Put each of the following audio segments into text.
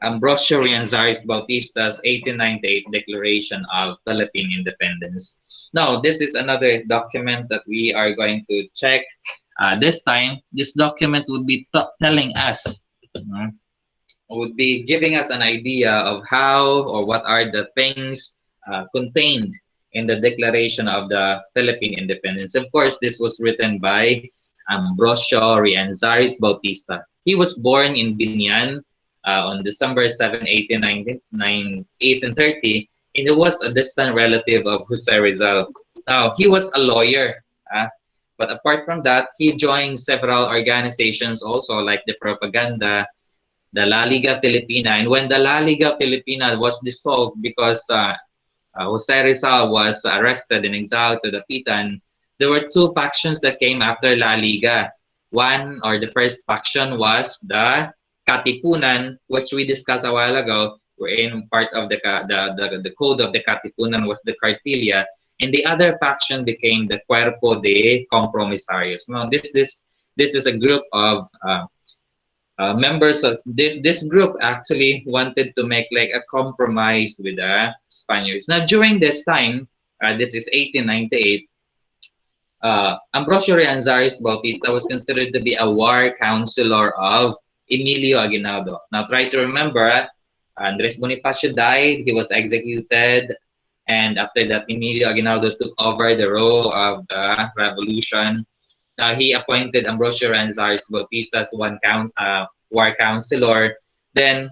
Ambrosio Rianzares-Bautista's 1898 Declaration of Philippine Independence. Now, this is another document that we are going to check. This time, this document would be telling us, would be giving us an idea of how or what are the things contained in the Declaration of the Philippine Independence. Of course, this was written by Ambrosio Rianzares-Bautista. He was born in Binyan on December 7, 1830, and he was a distant relative of Jose Rizal. Now, he was a lawyer, but apart from that, he joined several organizations also, like the propaganda, the La Liga Filipina. And when the La Liga Filipina was dissolved because Jose Rizal was arrested and exiled to the Pitan, there were two factions that came after La Liga. One, or the first faction, was the Katipunan, which we discussed a while ago, wherein part of the code of the Katipunan was the Cartilla, and the other faction became the Cuerpo de Compromisarios. Now, this is a group of members of this group actually wanted to make like a compromise with the Spaniards. Now, during this time, this is 1898, Ambrosio Rianzares Bautista was considered to be a war counselor of Emilio Aguinaldo. Now, try to remember, Andres Bonifacio died, he was executed, and after that, Emilio Aguinaldo took over the role of the revolution. He appointed Ambrosio Rianzares Bautista as war counselor. Then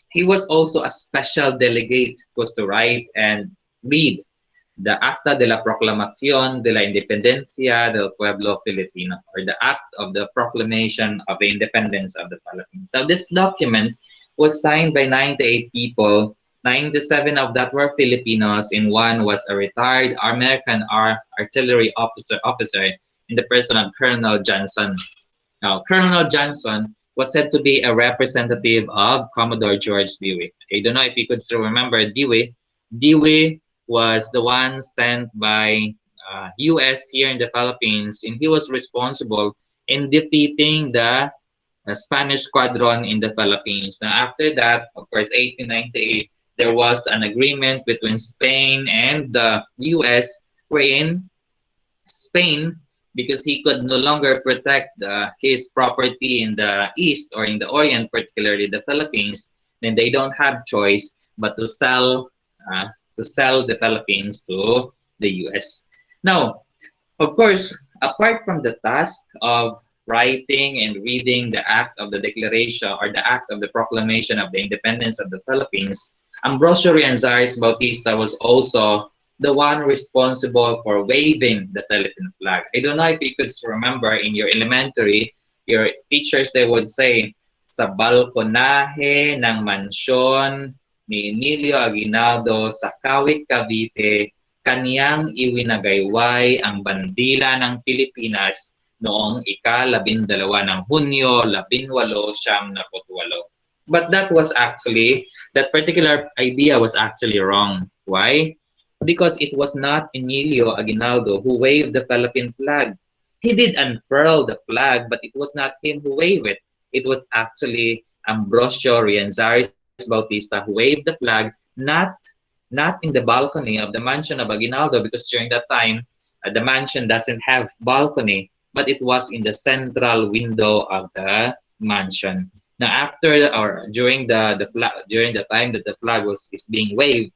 he was also a special delegate, was to write and read the Acta de la Proclamación de la Independencia del Pueblo Filipino, or the Act of the Proclamation of the Independence of the Philippines. Now, this document was signed by 98 people. 97 of that were Filipinos, and one was a retired American artillery officer in the person of Colonel Johnson. Now, Colonel Johnson was said to be a representative of Commodore George Dewey. I don't know if you could still remember Dewey. Dewey was the one sent by U.S. here in the Philippines, and he was responsible in defeating the Spanish squadron in the Philippines. Now, after that, of course, 1898, there was an agreement between Spain and the U.S. wherein Spain, because he could no longer protect his property in the East or in the Orient, particularly the Philippines, then they don't have choice but uh, to sell the Philippines to the U.S. Now, of course, apart from the task of writing and reading the Act of the Declaration or the Act of the Proclamation of the Independence of the Philippines, Ambrosio Rianzares Bautista was also the one responsible for waving the Philippine flag. I don't know if you could remember in your elementary, your teachers, they would say, sa balkonahe ng mansyon ni Emilio Aguinaldo sa Kawit, Cavite, kaniyang iwinagayway ang bandila ng Pilipinas noong ika-12 ng Hunyo, 1878. But that particular idea was actually wrong. Why? Because it was not Emilio Aguinaldo who waved the Philippine flag. He did unfurl the flag, but it was not him who waved it. It was actually Ambrosio Rianzares Bautista who waved the flag, not in the balcony of the mansion of Aguinaldo, because during that time, the mansion doesn't have balcony, but it was in the central window of the mansion. Now, after or during during the time that the flag is being waved,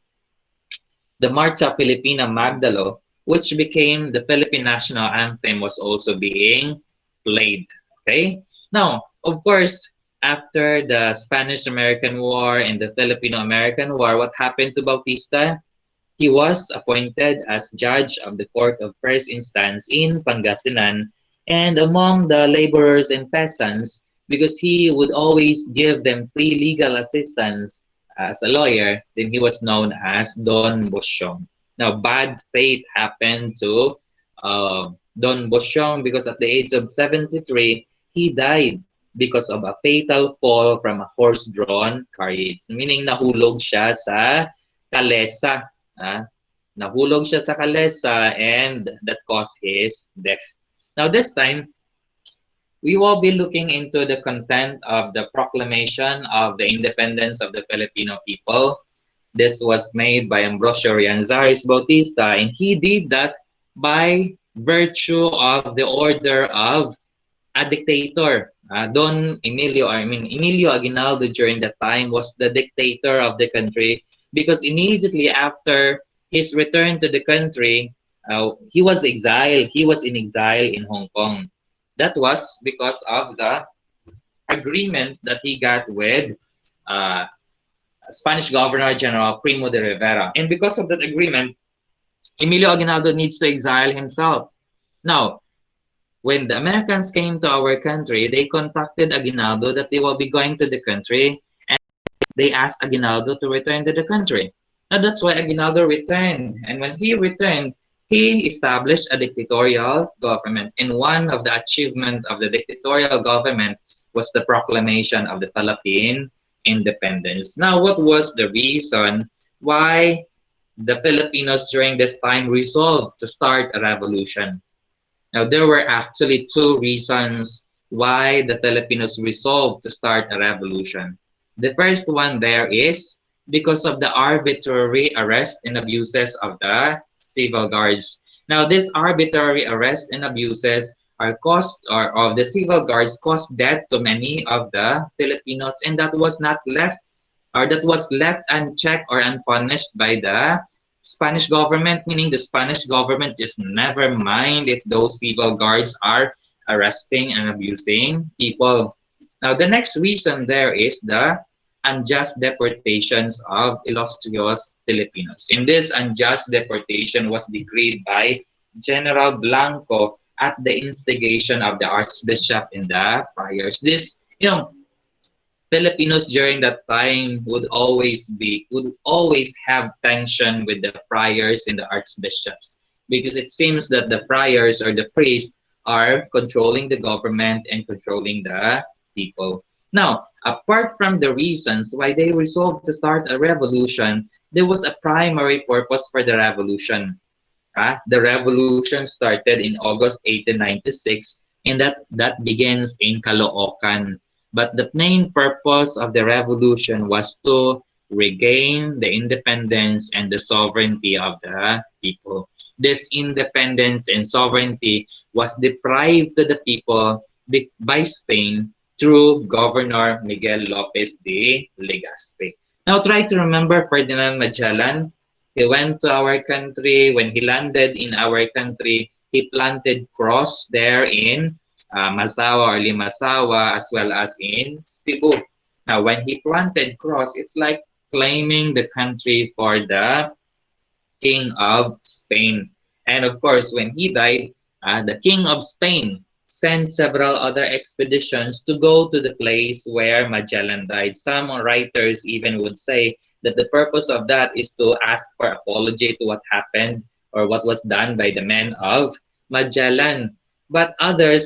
the Marcha Filipina Magdalo, which became the Philippine national anthem, was also being played. Okay. Now, of course, after the Spanish-American War and the Filipino-American War, what happened to Bautista? He was appointed as judge of the Court of First Instance in Pangasinan, and among the laborers and peasants, because he would always give them free legal assistance as a lawyer, then he was known as Don Bosyong. Now, bad fate happened to Don Bosyong because at the age of 73, he died because of a fatal fall from a horse-drawn carriage. Meaning, nahulog siya sa kalesa. Nahulog siya sa kalesa, and that caused his death. Now, this time, We will be looking into the content of the proclamation of the independence of the Filipino people. This was made by Ambrosio Rianzares-Bautista, and he did that by virtue of the order of a dictator. Don Emilio, I mean Emilio Aguinaldo during that time was the dictator of the country because immediately after his return to the country, he was exiled. He was in exile in Hong Kong. That was because of the agreement that he got with uh, Spanish Governor General Primo de Rivera. And because of that agreement, Emilio Aguinaldo needs to exile himself. Now, when the Americans came to our country, they contacted Aguinaldo that they will be going to the country, and they asked Aguinaldo to return to the country. Now that's why Aguinaldo returned. And when he returned, he established a dictatorial government. And one of the achievements of the dictatorial government was the proclamation of the Philippine independence. Now, what was the reason why the Filipinos during this time resolved to start a revolution? Now, there were actually two reasons why the Filipinos resolved to start a revolution. The first one there is because of the arbitrary arrest and abuses of the civil guards. Now, this arbitrary arrest and abuses are caused, or of the civil guards caused death to many of the Filipinos, and that was not left, or that was left unchecked or unpunished by the Spanish government, meaning the Spanish government just never mind if those civil guards are arresting and abusing people. Now, the next reason there is the unjust deportations of illustrious Filipinos. And this unjust deportation was decreed by General Blanco at the instigation of the Archbishop and the friars. This, Filipinos during that time would always have tension with the friars and the archbishops because it seems that the friars or the priests are controlling the government and controlling the people. Now, apart from the reasons why they resolved to start a revolution, there was a primary purpose for the revolution. The revolution started in August 1896 and that begins in Caloocan. But the main purpose of the revolution was to regain the independence and the sovereignty of the people. This independence and sovereignty was deprived to the people by Spain through Governor Miguel Lopez de Legazpi. Now try to remember Ferdinand Magellan. He went to our country. When he landed in our country, he planted cross there in Masawa or Limasawa as well as in Cebu. Now, when he planted cross, it's like claiming the country for the King of Spain. And of course, when he died, the King of Spain sent several other expeditions to go to the place where Magellan died. Some writers even would say that the purpose of that is to ask for apology to what happened or what was done by the men of Magellan. But other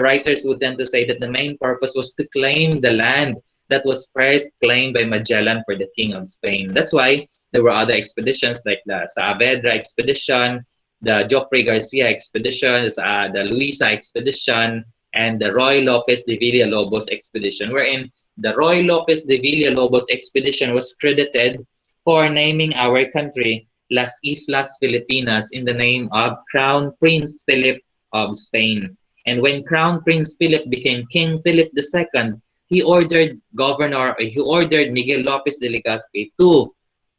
writers would tend to say that the main purpose was to claim the land that was first claimed by Magellan for the King of Spain. That's why there were other expeditions like the Saavedra expedition, the Joffrey Garcia expedition, the Luisa expedition, and the Roy Lopez de Villalobos expedition, wherein the Roy Lopez de Villalobos expedition was credited for naming our country Las Islas Filipinas in the name of Crown Prince Philip of Spain. And when Crown Prince Philip became King Philip II, he ordered Miguel Lopez de Legazpi to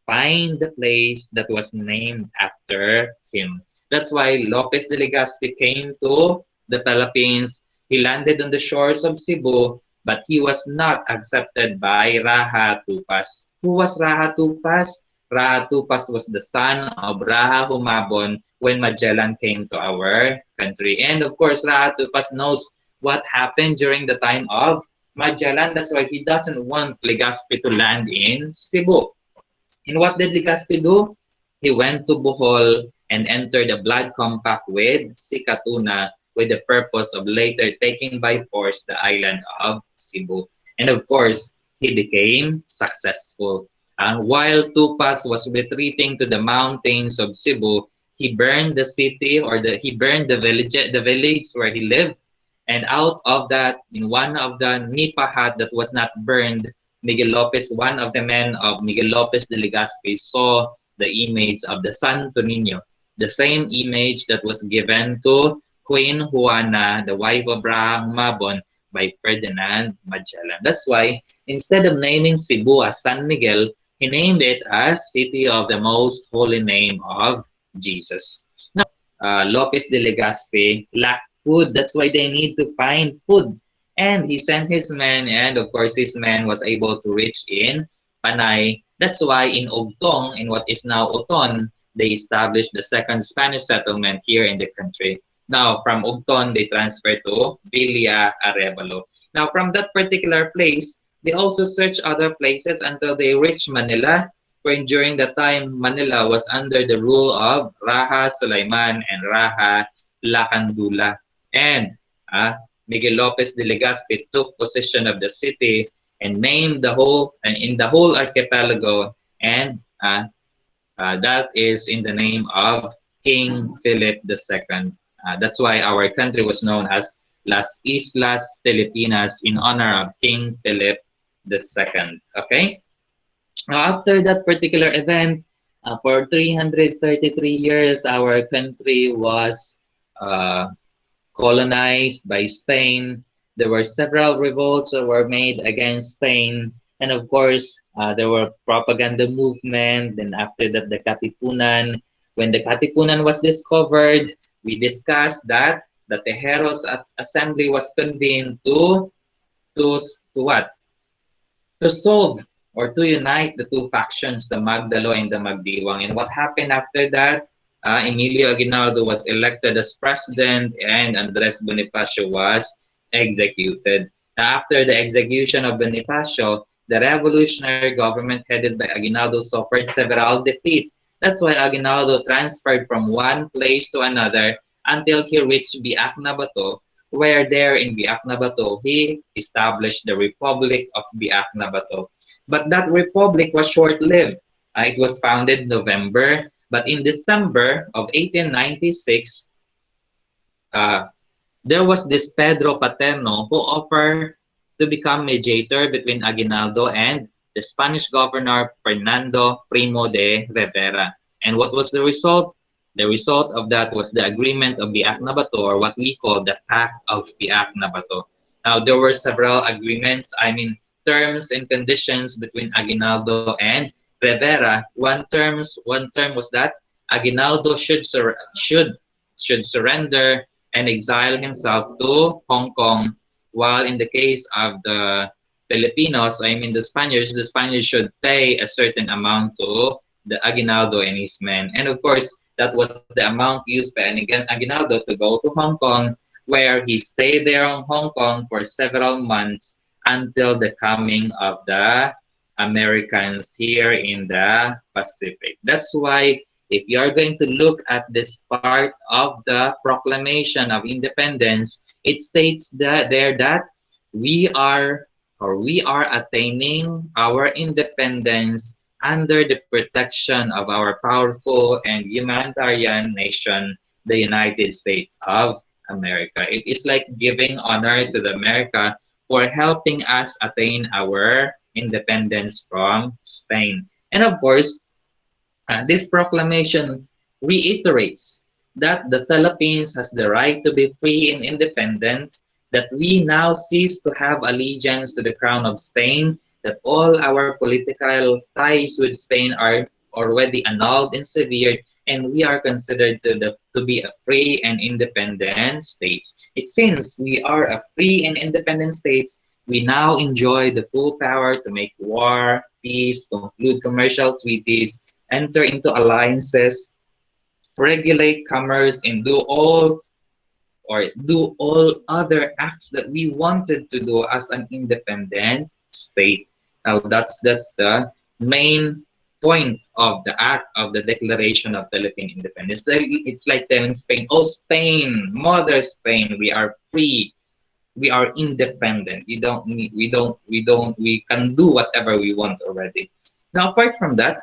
find the place that was named after him. That's why Lopez de Legazpi came to the Philippines. He landed on the shores of Cebu, but he was not accepted by Raha Tupas. Who was Raha Tupas? Raha Tupas was the son of Raha Humabon when Magellan came to our country. And of course, Raha Tupas knows what happened during the time of Magellan. That's why he doesn't want Legazpi to land in Cebu. And what did Legazpi do? He went to Bohol and entered a blood compact with si Katipunan with the purpose of later taking by force the island of Cebu. And of course, he became successful. And while Tupas was retreating to the mountains of Cebu, he burned the city or he burned the village where he lived. And out of that, in one of the nipa hut that was not burned, Miguel Lopez, one of the men of Miguel Lopez de Legazpi, saw the image of the Santo Niño, the same image that was given to Queen Juana, the wife of Brahang Mabon, by Ferdinand Magellan. That's why instead of naming Cebu as San Miguel, he named it as City of the Most Holy Name of Jesus. Lopez de Legazpi lacked food. That's why they need to find food. And he sent his men, and of course, his men was able to reach in Panay. That's why in Ogtong, in what is now Oton, they established the second Spanish settlement here in the country. Now, from Ogton, they transferred to Villa Arevalo. Now, from that particular place, they also searched other places until they reached Manila, when during the time Manila was under the rule of Raja Sulaiman and Raja Lacandula. And Miguel Lopez de Legazpi took possession of the city and named the whole and in the whole archipelago, and that is in the name of King Philip II. That's why our country was known as Las Islas Filipinas in honor of King Philip II. Okay? After that particular event, for 333 years, our country was uh, colonized by Spain. There were several revolts that were made against Spain. And of course, there were propaganda movement. Then after that, the Katipunan. When the Katipunan was discovered, we discussed that the Tejeros Assembly was convened to what? To solve or to unite the two factions, the Magdalo and the Magdiwang. And what happened after that? Emilio Aguinaldo was elected as president and Andres Bonifacio was executed. After the execution of Bonifacio, the revolutionary government headed by Aguinaldo suffered several defeats. That's why Aguinaldo transferred from one place to another until he reached Biak-na-Bato, where there in Biak-na-Bato, he established the Republic of Biak-na-Bato. But that republic was short-lived. It was founded November, but in December of 1896, there was this Pedro Paterno who offered to become mediator between Aguinaldo and the Spanish governor Fernando Primo de Rivera. And what was the result? The result of that was the agreement of Biak-na-Bato, or what we call the Pact of Biak-na-Bato. Now, there were several agreements, terms and conditions between Aguinaldo and Rivera. One term was that Aguinaldo should surrender and exile himself to Hong Kong, while in the case of the Filipinos, the Spaniards should pay a certain amount to the Aguinaldo and his men. And of course, that was the amount used by Aguinaldo to go to Hong Kong, where he stayed there in Hong Kong for several months until the coming of the Americans here in the Pacific. That's why if you are going to look at this part of the Proclamation of Independence, it states that we are attaining our independence under the protection of our powerful and humanitarian nation, the United States of America. It is like giving honor to the America for helping us attain our independence from Spain. And of course, this proclamation reiterates that the Philippines has the right to be free and independent, that we now cease to have allegiance to the crown of Spain, that all our political ties with Spain are already annulled and severed, and we are considered to be a free and independent state. Since we are a free and independent state, we now enjoy the full power to make war, peace, conclude commercial treaties, enter into alliances, regulate commerce, and do all other acts that we wanted to do as an independent state. Now that's the main point of the act of the Declaration of Philippine Independence. It's like telling Spain, "Oh Spain, mother Spain, we are free, we are independent. We can do whatever we want already." Now apart from that,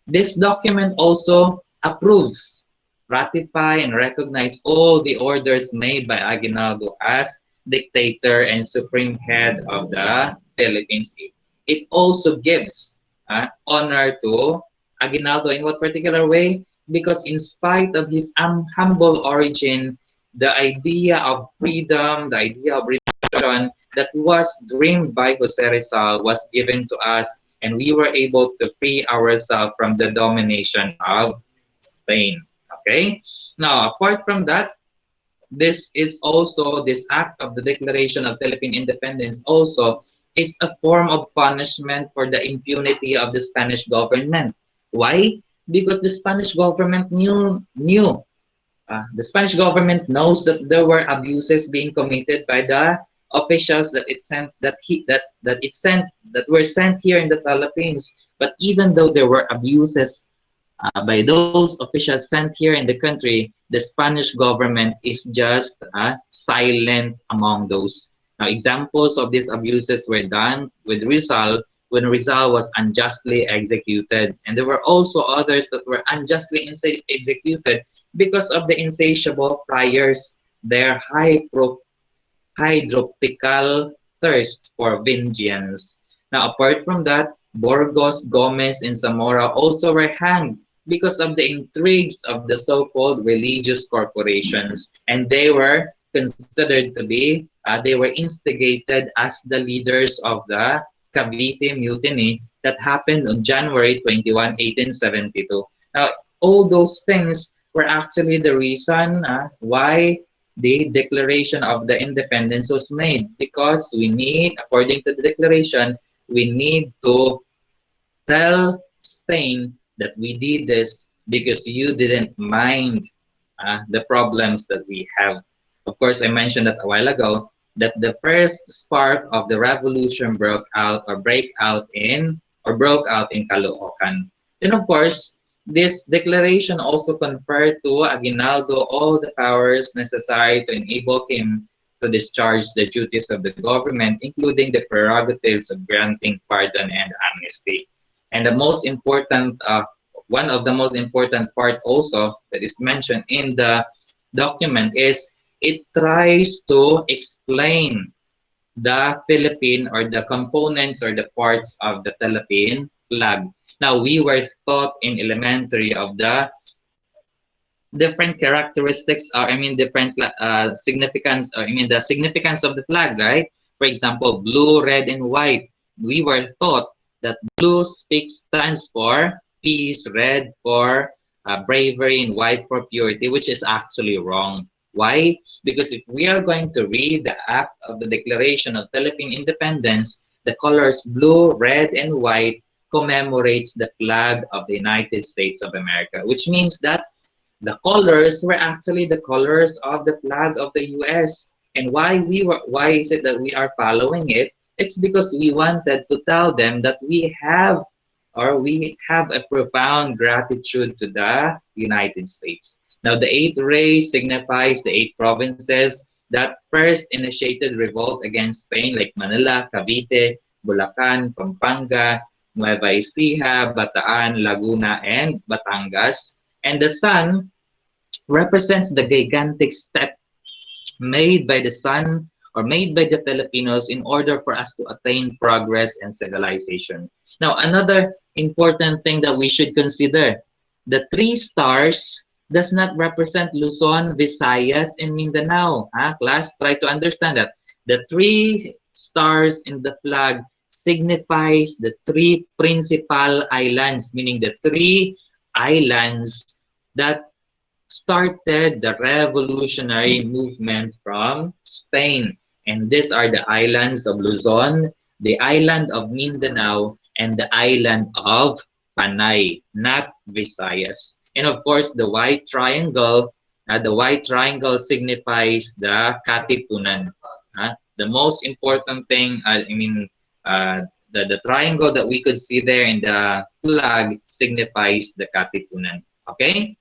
this document also approves ratify and recognize all the orders made by Aguinaldo as dictator and supreme head of the Philippines. It also gives honor to Aguinaldo in what particular way? Because in spite of his humble origin, the idea of freedom, the idea of redemption that was dreamed by Jose Rizal was given to us, and we were able to free ourselves from the domination of Spain. Okay? Now, apart from that, this act of the Declaration of Philippine Independence also is a form of punishment for the impunity of the Spanish government. Why? Because the Spanish government knew the Spanish government knows that there were abuses being committed by the officials that it sent that it sent that were sent here in the Philippines. But even though there were abuses by those officials sent here in the country, the Spanish government is just silent among those. Now, examples of these abuses were done with Rizal when Rizal was unjustly executed, and there were also others that were unjustly executed because of the insatiable friars, their hydropical thirst for vengeance. Now, apart from that, Burgos, Gomez, and Zamora also were hanged because of the intrigues of the so-called religious corporations, and they were considered to be, they were instigated as the leaders of the Cavite Mutiny that happened on January 21, 1872. Now, all those things were actually the reason why the Declaration of the Independence was made, because we need, according to the Declaration, we need to tell Spain that we did this because you didn't mind the problems that we have. Of course, I mentioned that a while ago that the first spark of the revolution broke out in Caloocan. Then, of course, this declaration also conferred to Aguinaldo all the powers necessary to enable him to discharge the duties of the government, including the prerogatives of granting pardon and amnesty. And one of the most important part also that is mentioned in the document is it tries to explain the Philippine or the components or the parts of the Philippine flag. Now, we were taught in elementary of the different characteristics, or I mean different significance, or I mean the significance of the flag, right? For example, blue, red, and white. We were taught that blue stands for peace, red for bravery, and white for purity, which is actually wrong. Why? Because if we are going to read the act of the Declaration of Philippine Independence, the colors blue, red, and white commemorates the flag of the United States of America, which means that the colors were actually the colors of the flag of the US. And why is it that we are following it? It's because we wanted to tell them that we have a profound gratitude to the United States. Now, the eighth ray signifies the eight provinces that first initiated revolt against Spain, like Manila, Cavite, Bulacan, Pampanga, Nueva Ecija, Bataan, Laguna, and Batangas. And the sun represents the gigantic step made by the sun or made by the Filipinos in order for us to attain progress and civilization. Now, another important thing that we should consider, the three stars does not represent Luzon, Visayas, and Mindanao. Class, try to understand that. The three stars in the flag signifies the three principal islands, meaning the three islands that started the revolutionary movement from Spain. And these are the islands of Luzon, the island of Mindanao, and the island of Panay, not Visayas. And of course, the white triangle signifies the Katipunan. The most important thing, the triangle that we could see there in the flag signifies the Katipunan. Okay?